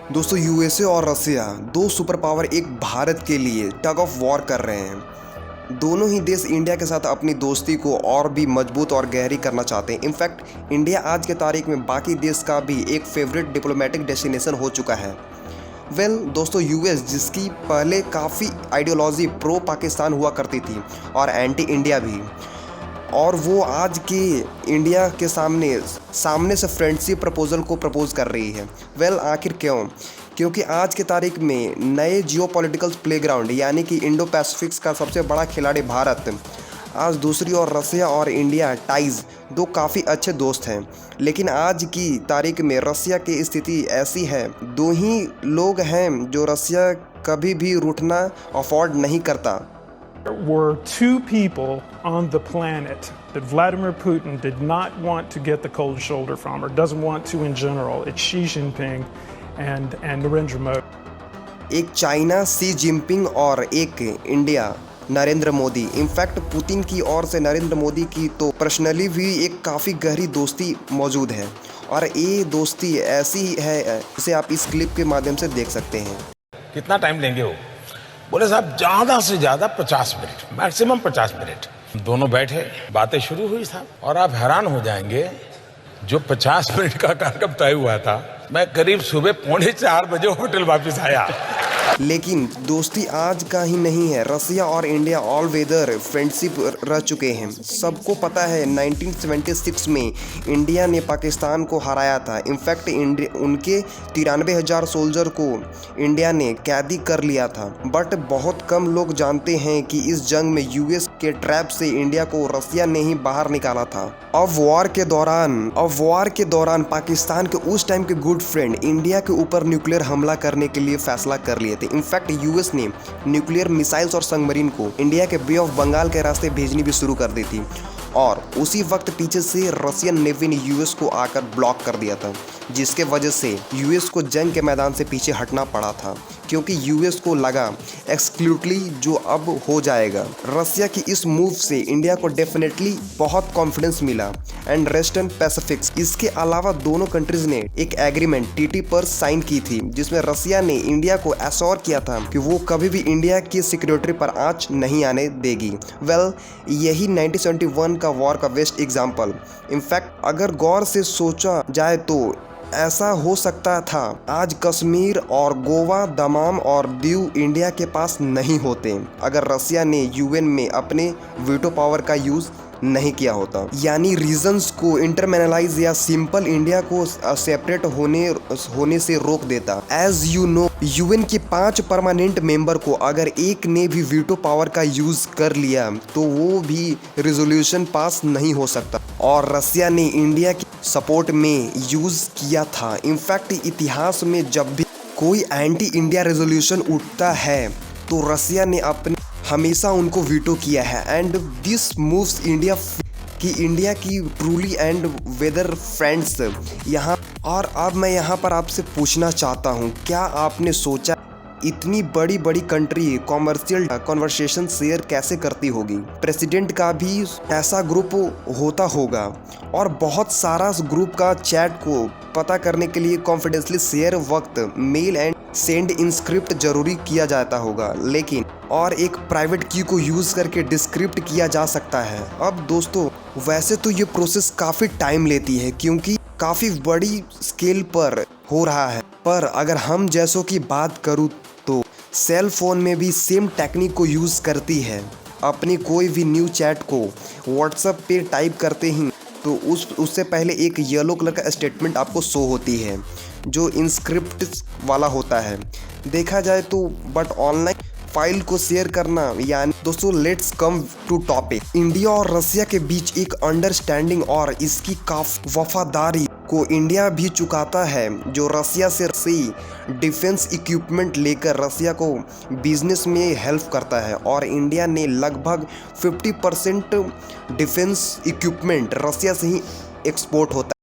दोस्तों यूएसए और रसिया दो सुपर पावर एक भारत के लिए टग ऑफ वॉर कर रहे हैं। दोनों ही देश इंडिया के साथ अपनी दोस्ती को और भी मजबूत और गहरी करना चाहते हैं। इनफैक्ट इंडिया आज के तारीख में बाकी देश का भी एक फेवरेट डिप्लोमेटिक डेस्टिनेशन हो चुका है। दोस्तों यूएस जिसकी पहले काफ़ी आइडियोलॉजी प्रो पाकिस्तान हुआ करती थी और एंटी इंडिया भी, और वो आज के इंडिया के सामने से फ्रेंडशिप प्रपोजल को प्रपोज कर रही है। आखिर क्यों? क्योंकि आज के तारीख में नए जियोपॉलिटिकल प्लेग्राउंड यानी कि इंडो पैसिफिक्स का सबसे बड़ा खिलाड़ी भारत, आज दूसरी ओर रसिया और इंडिया टाइज दो काफ़ी अच्छे दोस्त हैं। लेकिन आज की तारीख में रसिया की स्थिति ऐसी है, दो ही लोग हैं जो रसिया कभी भी रूठना अफोर्ड नहीं करता। There were two people on the planet that Vladimir Putin did not want to get the cold shoulder from, or doesn't want to in general. It's Xi Jinping and Narendra Modi. एक China Xi Jinping और एक India Narendra Modi. In fact Putin की ओर से नरेंद्र मोदी की तो personally भी एक काफ़ी गहरी दोस्ती मौजूद है, और ये दोस्ती ऐसी है जिसे आप इस क्लिप के माध्यम से देख सकते हैं। कितना टाइम लेंगे वो? बोले साहब ज़्यादा से ज़्यादा 50 मिनट, मैक्सिमम 50 मिनट। दोनों बैठे, बातें शुरू हुई साहब, और आप हैरान हो जाएंगे, जो 50 मिनट का कार्यक्रम तय हुआ था, मैं करीब सुबह 3:45 बजे होटल वापस आया। लेकिन दोस्ती आज का ही नहीं है, रसिया और इंडिया ऑल वेदर फ्रेंडशिप रह चुके हैं। सबको पता है 1976 में इंडिया ने पाकिस्तान को हराया था। इनफैक्ट उनके 93,000 सोल्जर को इंडिया ने कैदी कर लिया था। बट बहुत कम लोग जानते हैं कि इस जंग में यूएस के ट्रैप से इंडिया को रसिया ने ही बाहर निकाला था। अब वॉर के दौरान पाकिस्तान के उस टाइम के गुड फ्रेंड इंडिया के ऊपर न्यूक्लियर हमला करने के लिए फैसला कर लिए थे। इनफैक्ट यूएस ने न्यूक्लियर मिसाइल्स और सबमरीन को इंडिया के बे ऑफ बंगाल के रास्ते भेजनी भी शुरू कर दी थी, और उसी वक्त पीछे से रशियन नेवी ने यूएस को आकर ब्लॉक कर दिया था, जिसके वजह से यूएस को जंग के मैदान से पीछे हटना पड़ा था, क्योंकि यूएस को लगा एक्सक्लूसिवली जो अब हो जाएगा। रसिया की इस मूव से इंडिया को डेफिनेटली बहुत कॉन्फिडेंस मिला एंड वेस्टर्न पैसिफिक्स। इसके अलावा दोनों कंट्रीज ने एक एग्रीमेंट टीटी पर साइन की थी, जिसमें रसिया ने इंडिया को एश्योर किया था कि वो कभी भी इंडिया की सिक्योरिटी पर आंच नहीं आने देगी। यही 1971 का वॉर का बेस्ट एग्जाम्पल। इनफैक्ट अगर गौर से सोचा जाए तो ऐसा हो सकता था आज कश्मीर और गोवा, दमाम और दीव इंडिया के पास नहीं होते अगर रसिया ने यूएन में अपने वीटो पावर का यूज नहीं किया होता। यानी रीजंस को इंटरमिनलाइज या सिंपल इंडिया को सेपरेट होने से रोक देता। एज यू नो, यूएन के 5 परमानेंट मेंबर को अगर एक ने भी वीटो पावर का यूज कर लिया तो वो भी रेजोल्यूशन पास नहीं हो सकता, और रसिया ने इंडिया की सपोर्ट में यूज किया था। इनफैक्ट इतिहास में जब भी कोई एंटी इंडिया रेजोल्यूशन उठता है तो रसिया ने हमेशा उनको वीटो किया है, एंड दिस मूव्स इंडिया की ट्रूली एंड वेदर फ्रेंड्स यहाँ। और अब मैं यहाँ पर आपसे पूछना चाहता हूँ, क्या आपने सोचा इतनी बड़ी बड़ी कंट्री कॉमर्शियल कॉन्वर्सेशन शेयर कैसे करती होगी? प्रेसिडेंट का भी ऐसा ग्रुप होता होगा, और बहुत सारा ग्रुप का चैट को पता करने के लिए कॉन्फिडेंशियली शेयर वक्त मेल एंड सेंड इंस्क्रिप्ट जरूरी किया जाता होगा, लेकिन और एक प्राइवेट की को यूज करके डिस्क्रिप्ट किया जा सकता है। अब दोस्तों वैसे तो ये प्रोसेस काफ़ी टाइम लेती है, क्योंकि काफ़ी बड़ी स्केल पर हो रहा है, पर अगर हम जैसों की बात करूँ तो सेल फोन में भी सेम टेक्निक को यूज़ करती है। अपनी कोई भी न्यू चैट को व्हाट्सएप पे टाइप करते ही तो उससे पहले एक येलो कलर का स्टेटमेंट आपको शो होती है, जो इंस्क्रिप्ट वाला होता है देखा जाए तो। बट ऑनलाइन फाइल को शेयर करना, यानी दोस्तों let's come to topic. India और रसिया के बीच एक अंडरस्टैंडिंग और इसकी काफी वफादारी को इंडिया भी चुकाता है, जो रसिया से डिफेंस इक्विपमेंट लेकर रसिया को बिजनेस में हेल्प करता है, और इंडिया ने लगभग 50% डिफेंस इक्विपमेंट रसिया से ही एक्सपोर्ट होता है।